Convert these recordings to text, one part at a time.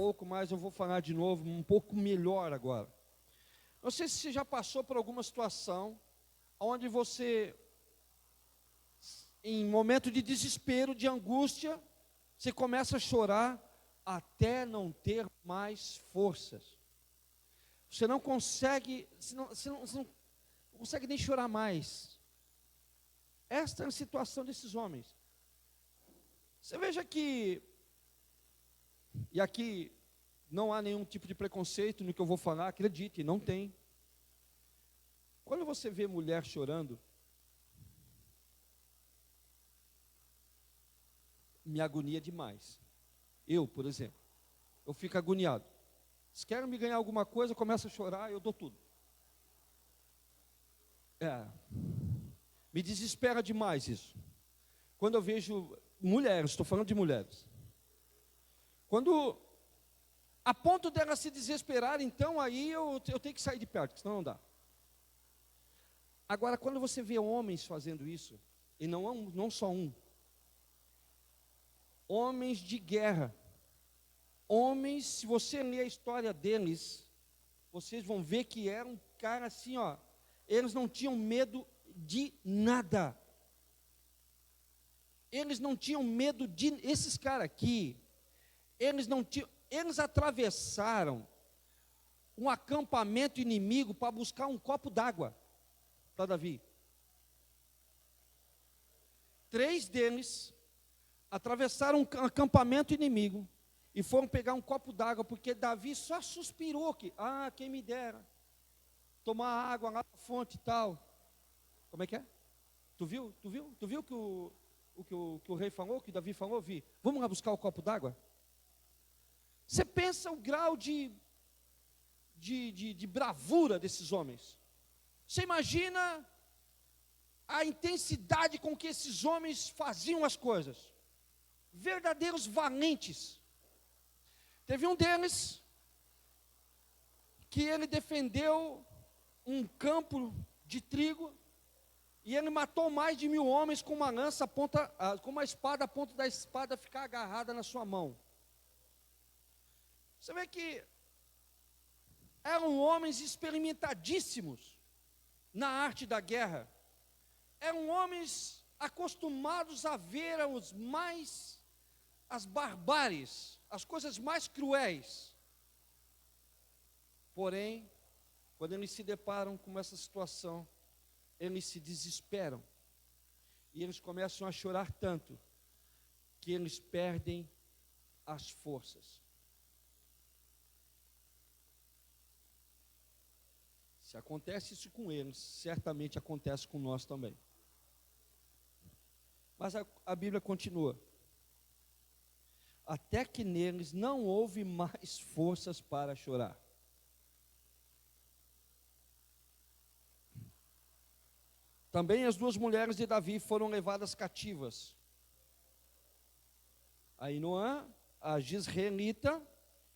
pouco, mas eu vou falar de novo, um pouco melhor agora. Não sei se você já passou por alguma situação onde você, em momento de desespero, de angústia, você começa a chorar até não ter mais forças. Você não consegue, você não consegue nem chorar mais. Esta é a situação desses homens. Você veja que, e aqui não há nenhum tipo de preconceito no que eu vou falar, acredite, não tem. Quando você vê mulher chorando, me agonia demais. Eu, por exemplo, eu fico agoniado. Se querem me ganhar alguma coisa, eu começo a chorar, eu dou tudo. Me desespera demais isso. Quando eu vejo mulheres, estou falando de mulheres. Quando, a ponto delas se desesperar, então aí eu tenho que sair de perto, senão não dá. Agora, quando você vê homens fazendo isso, e não só um, homens de guerra, homens, se você ler a história deles, vocês vão ver que era um cara assim, ó, eles não tinham medo de nada. Eles não tinham medo de, esses caras aqui, eles atravessaram um acampamento inimigo para buscar um copo d'água para Davi. 3 deles atravessaram um acampamento inimigo e foram pegar um copo d'água, porque Davi só suspirou que, quem me dera tomar água lá na fonte e tal. Como é que é? Tu viu que o rei falou, que Davi falou? Vi, vamos lá buscar o copo d'água? Você pensa o grau de bravura desses homens. Você imagina a intensidade com que esses homens faziam as coisas. Verdadeiros valentes. Teve um deles que ele defendeu um campo de trigo e ele matou mais de 1000 homens com uma lança, com uma espada, a ponto da espada ficar agarrada na sua mão. Você vê que eram homens experimentadíssimos na arte da guerra. Eram homens acostumados a ver as barbáries, as coisas mais cruéis. Porém, quando eles se deparam com essa situação, eles se desesperam. E eles começam a chorar tanto, que eles perdem as forças. Se acontece isso com eles, certamente acontece com nós também. Mas a Bíblia continua. Até que neles não houve mais forças para chorar. Também as 2 mulheres de Davi foram levadas cativas. Ainoã, a Gisraelita,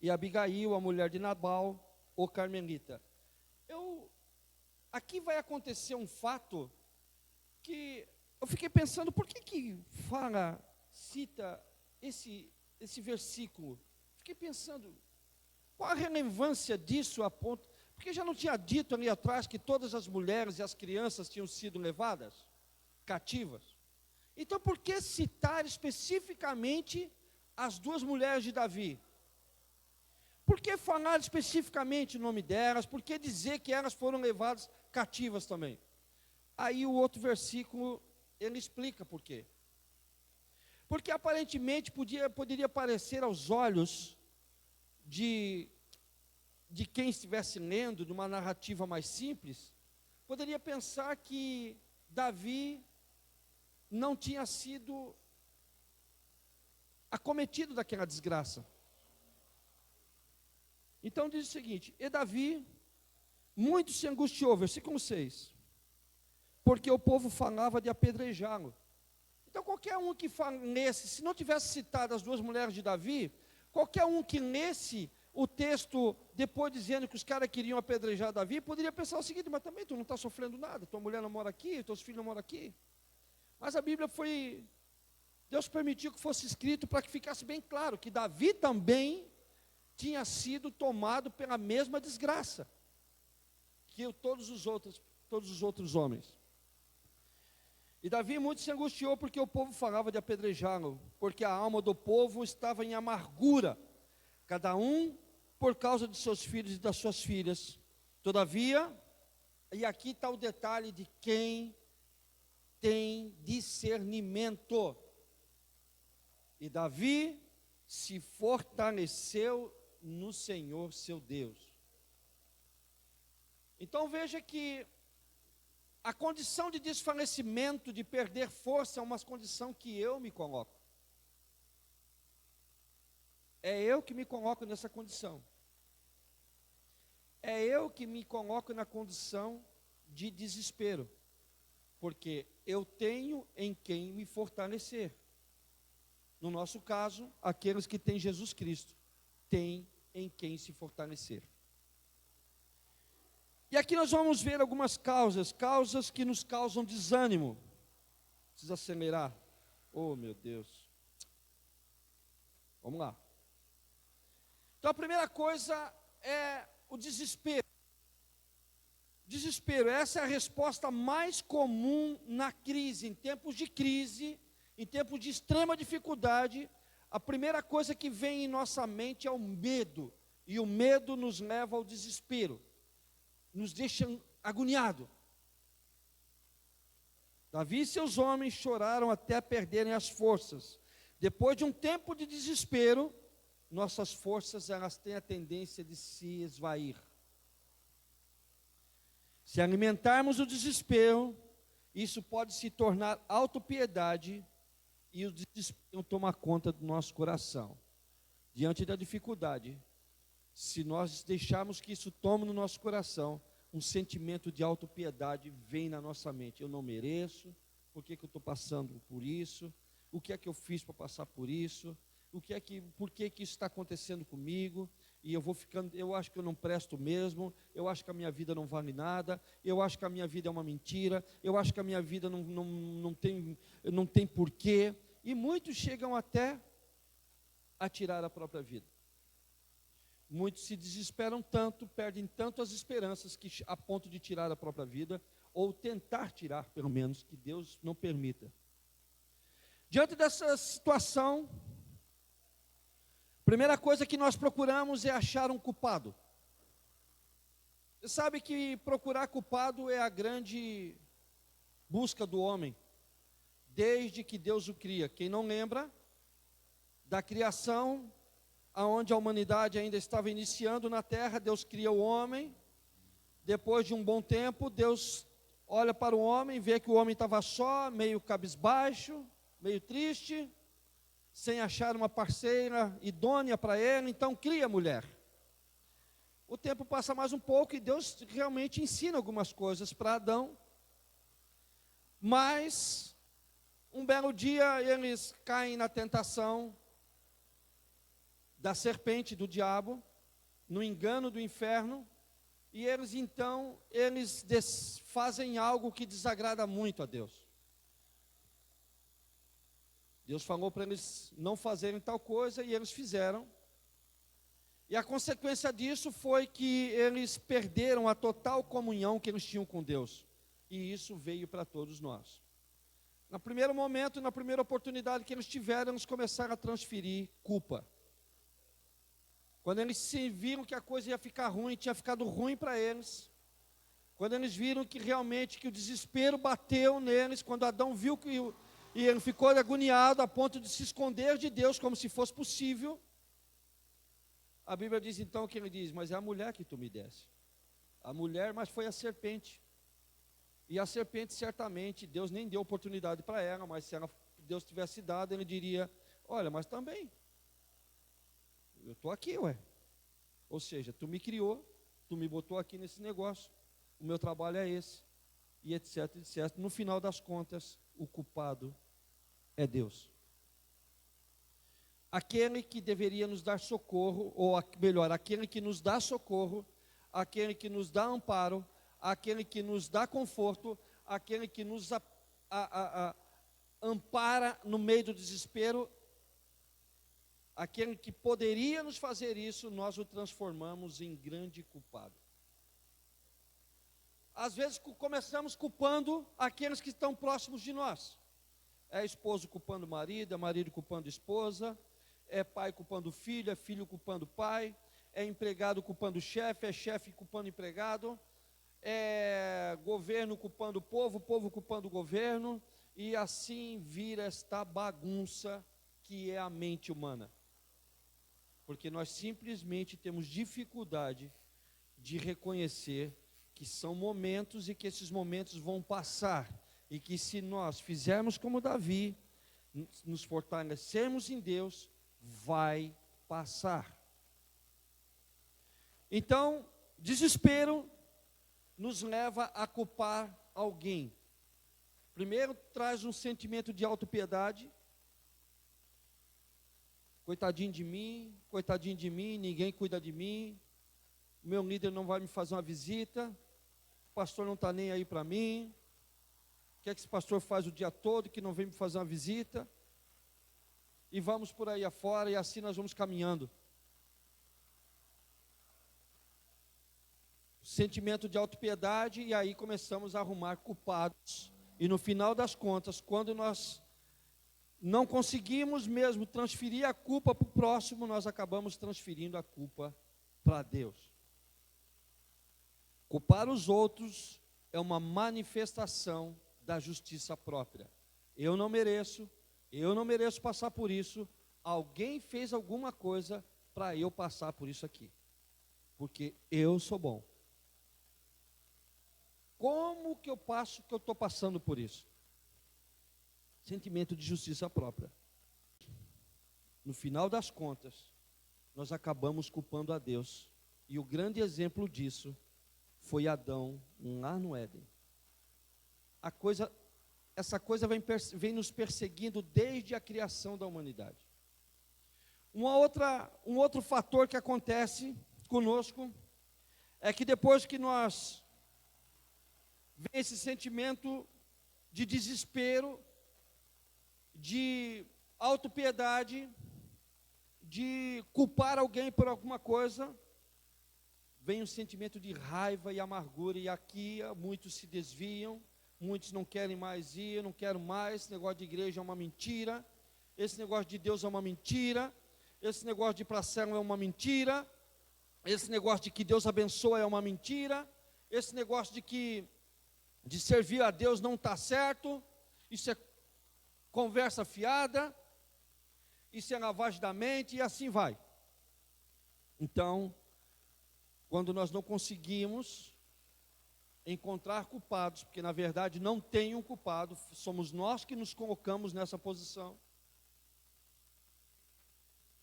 e Abigail, a mulher de Nabal, o Carmelita. Aqui vai acontecer um fato que eu fiquei pensando, por que cita esse versículo? Fiquei pensando, qual a relevância disso a ponto, porque já não tinha dito ali atrás que todas as mulheres e as crianças tinham sido levadas cativas? Então por que citar especificamente as 2 mulheres de Davi? Por que falar especificamente o nome delas? Por que dizer que elas foram levadas cativas também? Aí o outro versículo, ele explica por quê. Porque aparentemente poderia parecer aos olhos de quem estivesse lendo, de uma narrativa mais simples, poderia pensar que Davi não tinha sido acometido daquela desgraça. Então diz o seguinte: e Davi muito se angustiou, versículo 6, porque o povo falava de apedrejá-lo. Então qualquer um que lesse, se não tivesse citado as 2 mulheres de Davi, qualquer um que lesse o texto depois dizendo que os caras queriam apedrejar Davi, poderia pensar o seguinte: mas também tu não está sofrendo nada, tua mulher não mora aqui, teus filhos não moram aqui. Mas a Bíblia Deus permitiu que fosse escrito para que ficasse bem claro que Davi também tinha sido tomado pela mesma desgraça que todos os outros homens. E Davi muito se angustiou porque o povo falava de apedrejá-lo, porque a alma do povo estava em amargura, cada um por causa de seus filhos e das suas filhas. Todavia, e aqui está o detalhe de quem tem discernimento. E Davi se fortaleceu no Senhor seu Deus. Então veja que a condição de desfalecimento, de perder força, é uma condição que eu me coloco. É eu que me coloco nessa condição. É eu que me coloco na condição de desespero. Porque eu tenho em quem me fortalecer. No nosso caso, aqueles que têm Jesus Cristo, têm em quem se fortalecer. E aqui nós vamos ver algumas causas que nos causam desânimo. Precisa acelerar. Oh, meu Deus. Vamos lá. Então a primeira coisa é o desespero. Desespero, essa é a resposta mais comum na crise, em tempos de crise, em tempos de extrema dificuldade. A primeira coisa que vem em nossa mente é o medo, e o medo nos leva ao desespero, nos deixa agoniado. Davi e seus homens choraram até perderem as forças. Depois de um tempo de desespero, nossas forças elas têm a tendência de se esvair. Se alimentarmos o desespero, isso pode se tornar autopiedade e o desespero toma conta do nosso coração. Diante da dificuldade, se nós deixarmos que isso tome no nosso coração, um sentimento de autopiedade vem na nossa mente. Eu não mereço, por que eu estou passando por isso? O que é que eu fiz para passar por isso? Por que isso está acontecendo comigo? E eu acho que eu não presto mesmo, eu acho que a minha vida não vale nada, eu acho que a minha vida é uma mentira, eu acho que a minha vida não tem porquê. E muitos chegam até a tirar a própria vida. Muitos se desesperam tanto, perdem tanto as esperanças, que a ponto de tirar a própria vida, ou tentar tirar, pelo menos, que Deus não permita. Diante dessa situação, a primeira coisa que nós procuramos é achar um culpado. Você sabe que procurar culpado é a grande busca do homem, desde que Deus o cria. Quem não lembra da criação, aonde a humanidade ainda estava iniciando na terra, Deus cria o homem. Depois de um bom tempo, Deus olha para o homem, vê que o homem estava só, meio cabisbaixo, meio triste, sem achar uma parceira idônea para ele, então cria a mulher. O tempo passa mais um pouco e Deus realmente ensina algumas coisas para Adão, mas um belo dia eles caem na tentação da serpente, do diabo, no engano do inferno, e eles fazem algo que desagrada muito a Deus. Deus falou para eles não fazerem tal coisa e eles fizeram. E a consequência disso foi que eles perderam a total comunhão que eles tinham com Deus. E isso veio para todos nós. No primeiro momento, na primeira oportunidade que eles tiveram, eles começaram a transferir culpa. Quando eles se viram que a coisa ia ficar ruim, tinha ficado ruim para eles. Quando eles viram que realmente que o desespero bateu neles, quando Adão viu e ele ficou agoniado a ponto de se esconder de Deus como se fosse possível. A Bíblia diz então que ele diz, mas é a mulher que tu me desse. A mulher, mas foi a serpente. E a serpente certamente, Deus nem deu oportunidade para ela, mas se Deus tivesse dado, ele diria, olha, mas também, eu estou aqui, ué. Ou seja, tu me criou, tu me botou aqui nesse negócio, o meu trabalho é esse, e etc, etc. No final das contas, o culpado é Deus. Aquele que deveria nos dar socorro, ou melhor, aquele que nos dá socorro, aquele que nos dá amparo, aquele que nos dá conforto, aquele que nos ampara no meio do desespero, aquele que poderia nos fazer isso, nós o transformamos em grande culpado. Às vezes começamos culpando aqueles que estão próximos de nós. É esposo culpando o marido, é marido culpando a esposa, é pai culpando o filho, é filho culpando o pai, é empregado culpando o chefe, é chefe culpando o empregado, é governo culpando o povo culpando o governo, e assim vira esta bagunça que é a mente humana. Porque nós simplesmente temos dificuldade de reconhecer que são momentos e que esses momentos vão passar, e que se nós fizermos como Davi, nos fortalecermos em Deus, vai passar. Então, desespero nos leva a culpar alguém. Primeiro, traz um sentimento de autopiedade. Coitadinho de mim, ninguém cuida de mim, meu líder não vai me fazer uma visita, o pastor não está nem aí para mim, o que é que esse pastor faz o dia todo que não vem me fazer uma visita? E vamos por aí afora, e assim nós vamos caminhando. Sentimento de autopiedade, e aí começamos a arrumar culpados, e no final das contas, quando nós não conseguimos mesmo transferir a culpa para o próximo, nós acabamos transferindo a culpa para Deus. Culpar os outros é uma manifestação da justiça própria. Eu não mereço passar por isso, alguém fez alguma coisa para eu passar por isso aqui, porque eu sou bom. Como que eu passo que eu estou passando por isso? Sentimento de justiça própria. No final das contas, nós acabamos culpando a Deus. E o grande exemplo disso foi Adão lá no Éden. Essa coisa vem nos perseguindo desde a criação da humanidade. Um outro fator que acontece conosco é que depois que nós vem esse sentimento de desespero, de autopiedade, de culpar alguém por alguma coisa, vem um sentimento de raiva e amargura, e aqui muitos se desviam, muitos não querem mais ir, não quero mais, esse negócio de igreja é uma mentira, esse negócio de Deus é uma mentira, esse negócio de ir para a célula é uma mentira, esse negócio de que Deus abençoa é uma mentira, esse negócio de servir a Deus não está certo, isso é conversa fiada, isso é lavagem da mente, e assim vai. Então, quando nós não conseguimos encontrar culpados, porque na verdade não tem um culpado, somos nós que nos colocamos nessa posição,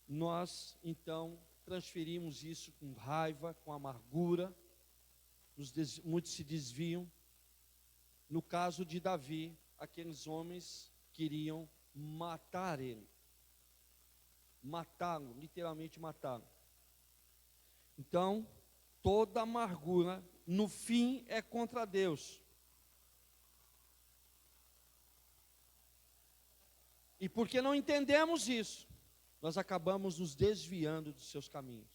nós então transferimos isso com raiva, com amargura, muitos se desviam. No caso de Davi, aqueles homens queriam matar ele, matá-lo, literalmente matá-lo. Então, toda amargura, no fim, é contra Deus. E porque não entendemos isso, nós acabamos nos desviando dos seus caminhos.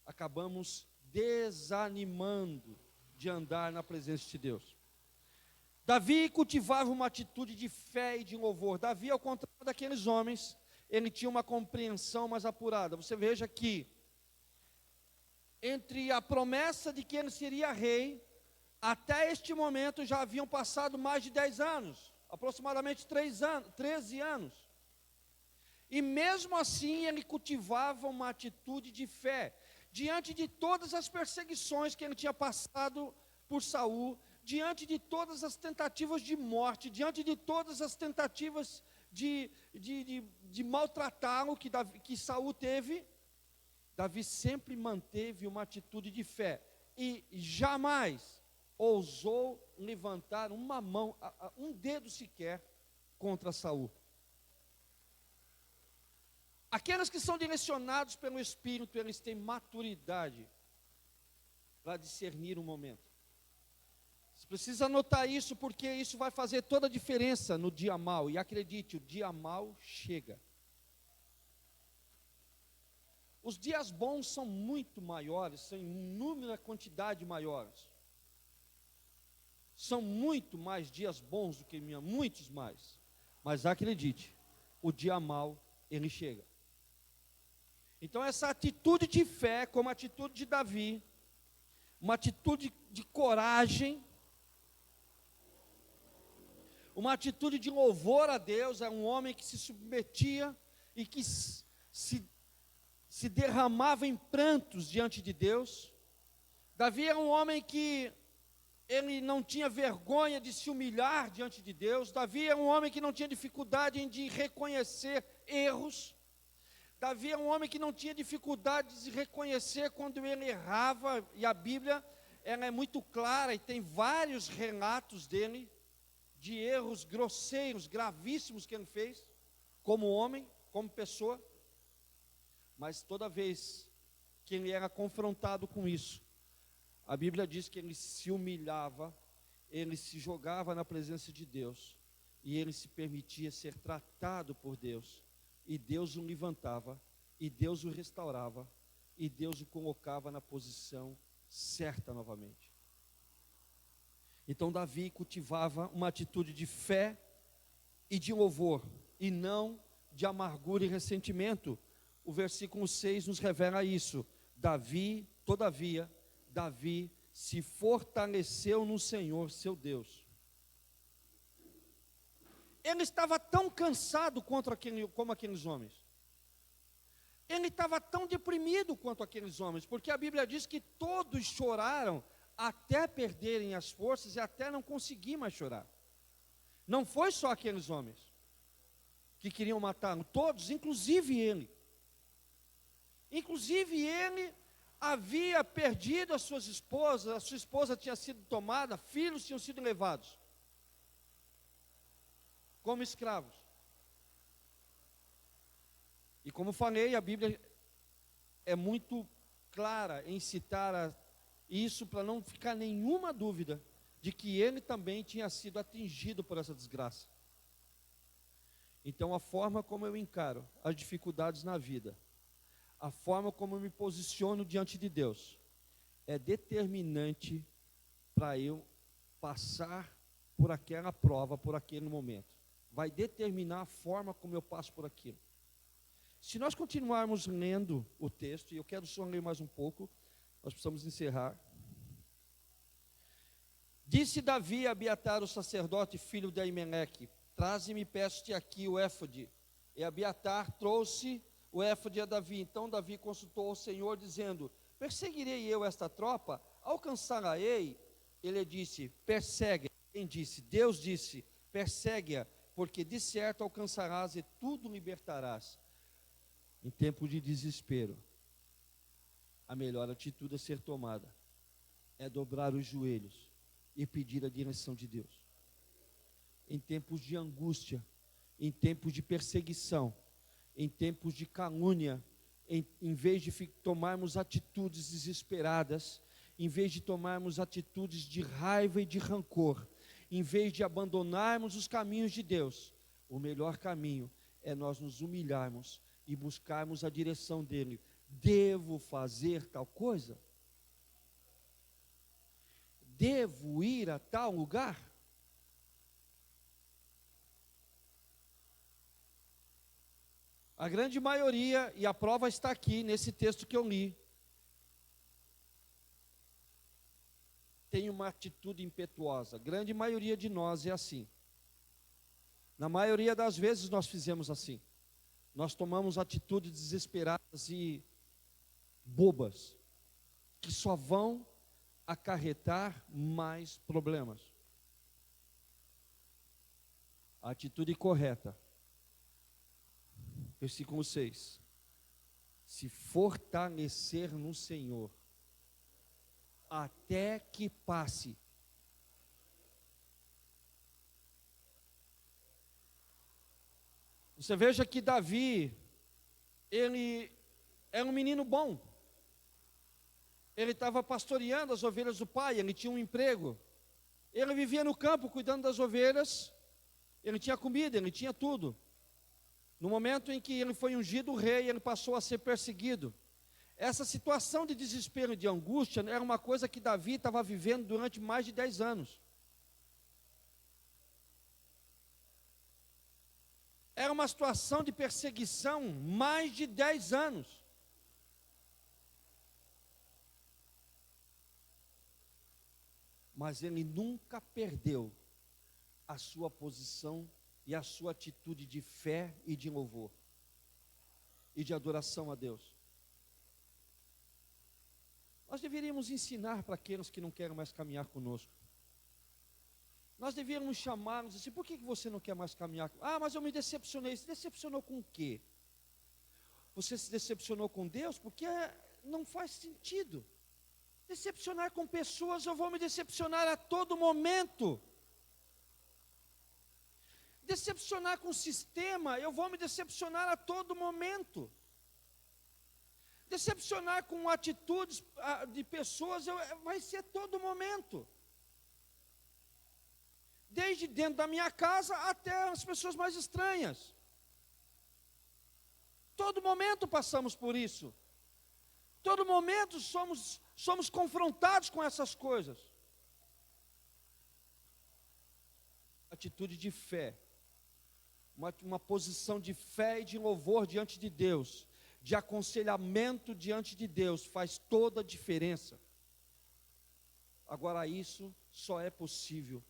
Acabamos desanimando de andar na presença de Deus. Davi cultivava uma atitude de fé e de louvor. Davi, ao contrário daqueles homens, ele tinha uma compreensão mais apurada. Você veja que entre a promessa de que ele seria rei, até este momento já haviam passado mais de 10 anos, aproximadamente 13 anos. E mesmo assim ele cultivava uma atitude de fé, diante de todas as perseguições que ele tinha passado por Saul, diante de todas as tentativas de morte, diante de todas as tentativas de maltratá-lo que Saul teve, Davi sempre manteve uma atitude de fé e jamais ousou levantar uma mão, um dedo sequer contra Saul. Aqueles que são direcionados pelo Espírito, eles têm maturidade para discernir o momento. Você precisa anotar isso, porque isso vai fazer toda a diferença no dia mau. E acredite, o dia mau chega. Os dias bons são muito maiores, são em inúmera quantidade maiores. São muito mais dias bons do que minha, muitos mais. Mas acredite, o dia mau, ele chega. Então essa atitude de fé, como a atitude de Davi, uma atitude de coragem, uma atitude de louvor a Deus, é um homem que se submetia e que se derramava em prantos diante de Deus. Davi era um homem que ele não tinha vergonha de se humilhar diante de Deus. Davi era um homem que não tinha dificuldade de reconhecer erros. Davi era um homem que não tinha dificuldade de reconhecer quando ele errava, e a Bíblia ela é muito clara e tem vários relatos dele, de erros grosseiros, gravíssimos que ele fez, como homem, como pessoa. Mas toda vez que ele era confrontado com isso, a Bíblia diz que ele se humilhava, ele se jogava na presença de Deus, e ele se permitia ser tratado por Deus, e Deus o levantava, e Deus o restaurava, e Deus o colocava na posição certa novamente. Então Davi cultivava uma atitude de fé e de louvor, e não de amargura e ressentimento. O versículo 6 nos revela isso. Todavia, Davi se fortaleceu no Senhor, seu Deus. Ele estava tão cansado como aqueles homens. Ele estava tão deprimido quanto aqueles homens, porque a Bíblia diz que todos choraram até perderem as forças e até não conseguir mais chorar. Não foi só aqueles homens que queriam matá-lo, todos, inclusive ele. Inclusive ele havia perdido as suas esposas, a sua esposa tinha sido tomada, filhos tinham sido levados como escravos. E como falei, a Bíblia é muito clara em citar isso para não ficar nenhuma dúvida de que ele também tinha sido atingido por essa desgraça. Então a forma como eu encaro as dificuldades na vida, a forma como eu me posiciono diante de Deus, é determinante para eu passar por aquela prova, por aquele momento. Vai determinar a forma como eu passo por aquilo. Se nós continuarmos lendo o texto, e eu quero só ler mais um pouco, nós precisamos encerrar. Disse Davi a Abiatar, o sacerdote, filho de Aimeleque: traze-me, peço-te aqui o éfode. E Abiatar trouxe o éfode a Davi. Então Davi consultou ao Senhor, dizendo: perseguirei eu esta tropa? Alcançará-ei? Ele disse: persegue. Quem disse? Deus disse: persegue-a, porque de certo alcançarás e tudo libertarás. Em tempo de desespero, a melhor atitude a ser tomada é dobrar os joelhos e pedir a direção de Deus. Em tempos de angústia, em tempos de perseguição, em tempos de calúnia, em vez de tomarmos atitudes desesperadas, em vez de tomarmos atitudes de raiva e de rancor, em vez de abandonarmos os caminhos de Deus, o melhor caminho é nós nos humilharmos e buscarmos a direção dele. Devo fazer tal coisa? Devo ir a tal lugar? A grande maioria, e a prova está aqui nesse texto que eu li, tem uma atitude impetuosa. A grande maioria de nós é assim. Na maioria das vezes nós fizemos assim. Nós tomamos atitudes desesperadas e bobas, que só vão acarretar mais problemas. A atitude correta, versículo 6: se fortalecer no Senhor, até que passe. Você veja que Davi, ele era um menino bom. Ele estava pastoreando as ovelhas do pai, ele tinha um emprego. Ele vivia no campo cuidando das ovelhas, ele tinha comida, ele tinha tudo. No momento em que ele foi ungido rei, ele passou a ser perseguido. Essa situação de desespero e de angústia era uma coisa que Davi estava vivendo durante mais de 10 anos. Era uma situação de perseguição mais de 10 anos. Mas ele nunca perdeu a sua posição e a sua atitude de fé e de louvor e de adoração a Deus. Nós deveríamos ensinar para aqueles que não querem mais caminhar conosco. Nós deveríamos chamá-los assim: por que você não quer mais caminhar? Ah, mas eu me decepcionei. Se decepcionou com o quê? Você se decepcionou com Deus? Porque não faz sentido. Decepcionar com pessoas, eu vou me decepcionar a todo momento. Decepcionar com o sistema, eu vou me decepcionar a todo momento. Decepcionar com atitudes de pessoas, vai ser a todo momento. Desde dentro da minha casa até as pessoas mais estranhas. Todo momento passamos por isso. Todo momento somos confrontados com essas coisas. Atitude de fé. Uma posição de fé e de louvor diante de Deus, de aconselhamento diante de Deus, faz toda a diferença. Agora, isso só é possível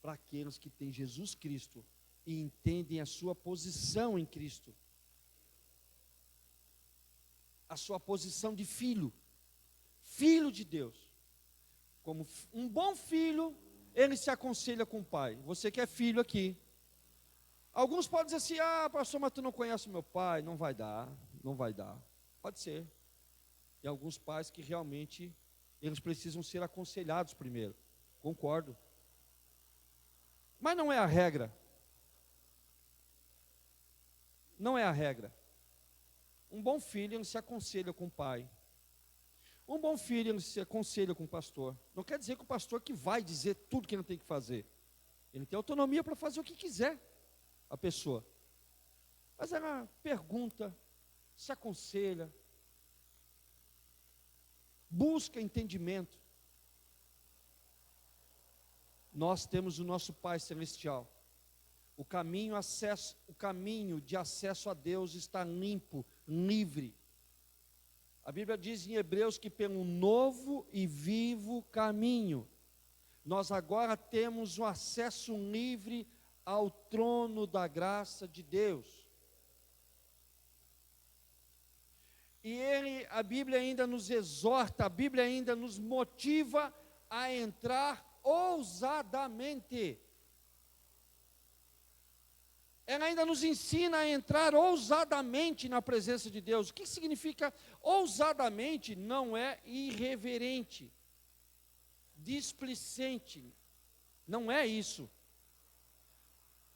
para aqueles que têm Jesus Cristo e entendem a sua posição em Cristo, a sua posição de filho de Deus. Como um bom filho, ele se aconselha com o pai. Você que é filho aqui, alguns podem dizer assim: ah, pastor, mas tu não conhece meu pai, não vai dar. Pode ser. E alguns pais que realmente, eles precisam ser aconselhados primeiro, concordo. Mas não é a regra. Não é a regra. Um bom filho, ele se aconselha com o pai. Um bom filho, ele se aconselha com o pastor. Não quer dizer que o pastor que vai dizer tudo que ele tem que fazer. Ele tem autonomia para fazer o que quiser, a pessoa. Mas ela pergunta, se aconselha, busca entendimento. Nós temos o nosso Pai Celestial. O caminho de acesso a Deus está limpo, livre. A Bíblia diz em Hebreus que pelo novo e vivo caminho, nós agora temos o acesso livre ao trono da graça de Deus. E a Bíblia ainda nos exorta, a Bíblia ainda nos motiva a entrar ousadamente. Ela ainda nos ensina a entrar ousadamente na presença de Deus. O que significa ousadamente? Não é irreverente, displicente, não é isso.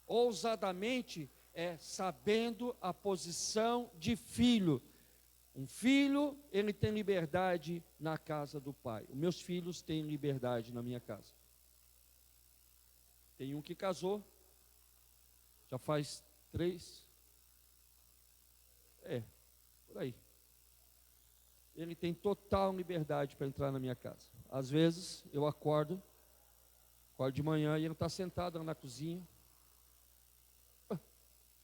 Ousadamente é sabendo a posição de filho. Um filho, ele tem liberdade na casa do pai. Os meus filhos têm liberdade na minha casa. Tem um que casou, já faz 3, por aí. Ele tem total liberdade para entrar na minha casa. Às vezes, eu acordo de manhã e ele está sentado lá na cozinha.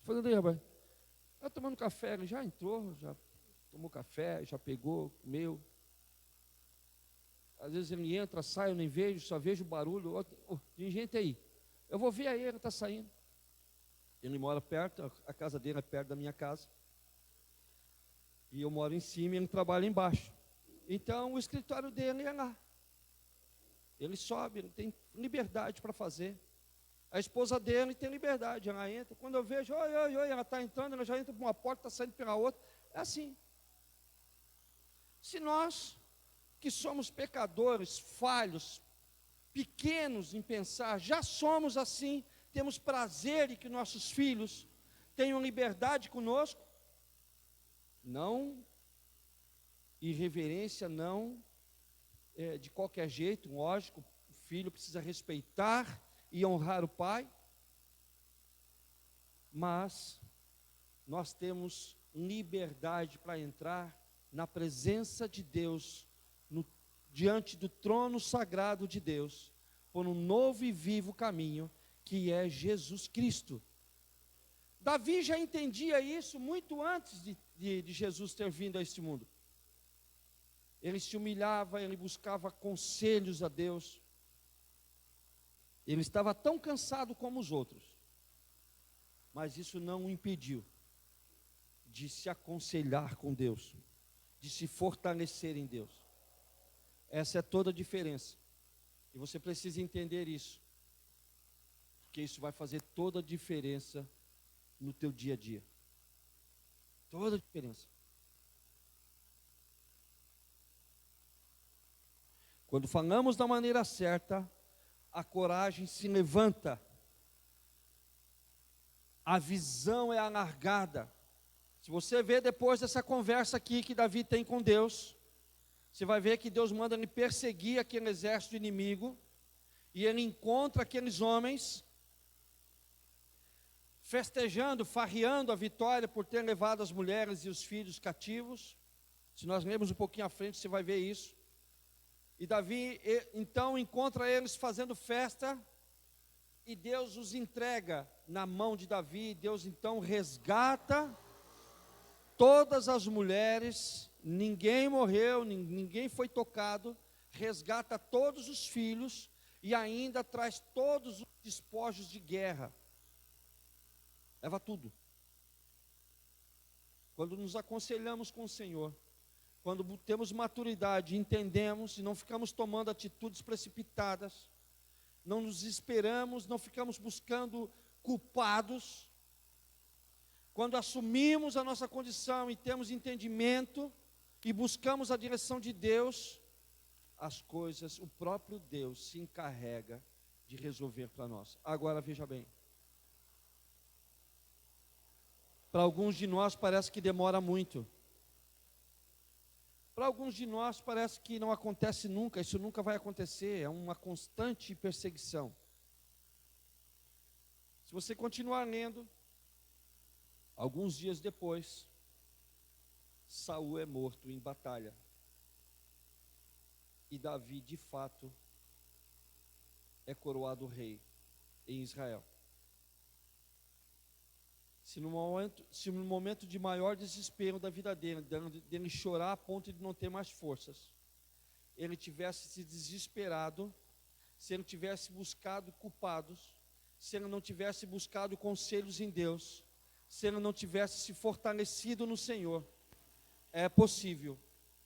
Falando aí, rapaz, está tomando café, ele já entrou, já tomou café, já pegou, comeu. Às vezes ele entra, sai, eu nem vejo, só vejo o barulho. Tem gente aí. Eu vou ver aí, ele está saindo. Ele mora perto, a casa dele é perto da minha casa. E eu moro em cima e ele trabalha embaixo. Então o escritório dele é lá. Ele sobe, ele tem liberdade para fazer. A esposa dele tem liberdade, ela entra. Quando eu vejo, oi, ela está entrando, ela já entra por uma porta, está saindo pela outra. É assim. Se nós, que somos pecadores, falhos, pequenos em pensar, já somos assim, temos prazer em que nossos filhos tenham liberdade conosco, não irreverência, não de qualquer jeito, lógico, o filho precisa respeitar e honrar o pai, mas nós temos liberdade para entrar na presença de Deus, diante do trono sagrado de Deus, por um novo e vivo caminho, que é Jesus Cristo. Davi já entendia isso muito antes de Jesus ter vindo a este mundo. Ele se humilhava, ele buscava conselhos a Deus. Ele estava tão cansado como os outros, mas isso não o impediu de se aconselhar com Deus, de se fortalecer em Deus. Essa é toda a diferença. E você precisa entender isso, porque isso vai fazer toda a diferença no teu dia a dia. Toda a diferença. Quando falamos da maneira certa, a coragem se levanta, a visão é alargada. Se você ver depois dessa conversa aqui que Davi tem com Deus, você vai ver que Deus manda ele perseguir aquele exército inimigo, e ele encontra aqueles homens festejando, farreando a vitória por ter levado as mulheres e os filhos cativos. Se nós lermos um pouquinho à frente, você vai ver isso. E Davi então encontra eles fazendo festa, e Deus os entrega na mão de Davi. Deus então resgata todas as mulheres, ninguém morreu, ninguém foi tocado, resgata todos os filhos e ainda traz todos os despojos de guerra. Leva tudo. Quando nos aconselhamos com o Senhor, quando temos maturidade, entendemos e não ficamos tomando atitudes precipitadas, não nos esperamos, não ficamos buscando culpados, quando assumimos a nossa condição e temos entendimento e buscamos a direção de Deus, as coisas, o próprio Deus se encarrega de resolver para nós. Agora veja bem, para alguns de nós parece que demora muito. Para alguns de nós parece que não acontece nunca, isso nunca vai acontecer, é uma constante perseguição. Se você continuar lendo, alguns dias depois, Saul é morto em batalha. E Davi, de fato, é coroado rei em Israel. Se no momento de maior desespero da vida dele chorar a ponto de não ter mais forças, ele tivesse se desesperado, se ele tivesse buscado culpados, se ele não tivesse buscado conselhos em Deus, se ele não tivesse se fortalecido no Senhor, é possível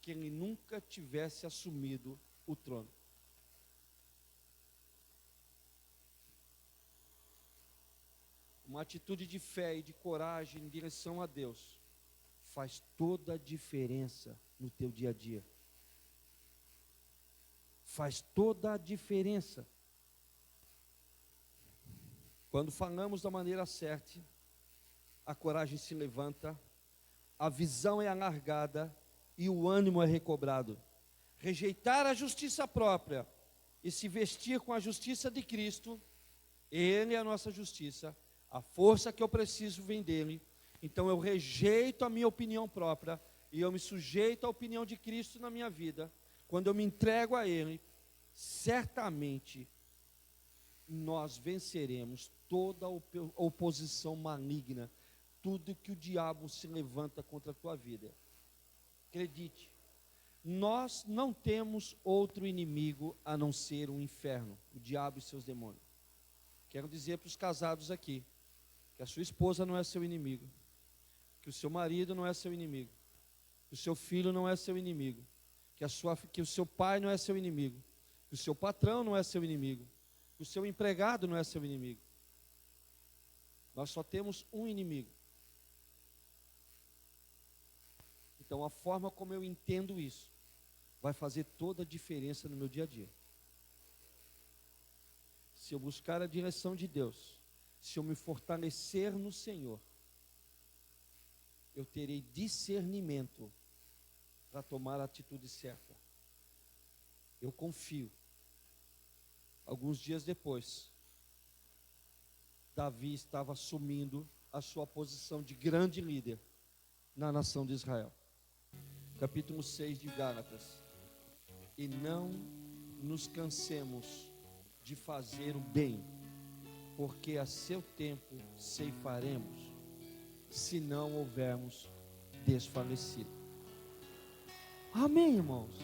que ele nunca tivesse assumido o trono. Uma atitude de fé e de coragem em direção a Deus faz toda a diferença no teu dia a dia. Faz toda a diferença. Quando falamos da maneira certa, a coragem se levanta, a visão é alargada e o ânimo é recobrado. Rejeitar a justiça própria e se vestir com a justiça de Cristo, Ele é a nossa justiça. A força que eu preciso vem dele. Então eu rejeito a minha opinião própria e eu me sujeito à opinião de Cristo na minha vida. Quando eu me entrego a Ele, certamente nós venceremos toda a oposição maligna, tudo que o diabo se levanta contra a tua vida. Acredite, nós não temos outro inimigo a não ser o inferno, o diabo e seus demônios. Quero dizer para os casados aqui, que a sua esposa não é seu inimigo, que o seu marido não é seu inimigo, que o seu filho não é seu inimigo, que o seu pai não é seu inimigo, que o seu patrão não é seu inimigo, que o seu empregado não é seu inimigo. Nós só temos um inimigo. Então a forma como eu entendo isso vai fazer toda a diferença no meu dia a dia. Se eu buscar a direção de Deus, se eu me fortalecer no Senhor, eu terei discernimento para tomar a atitude certa. Eu confio. Alguns dias depois, Davi estava assumindo a sua posição de grande líder na nação de Israel. capítulo 6 de Gálatas. E não nos cansemos de fazer o bem, porque a seu tempo ceifaremos, se não houvermos desfalecido. Amém, irmãos?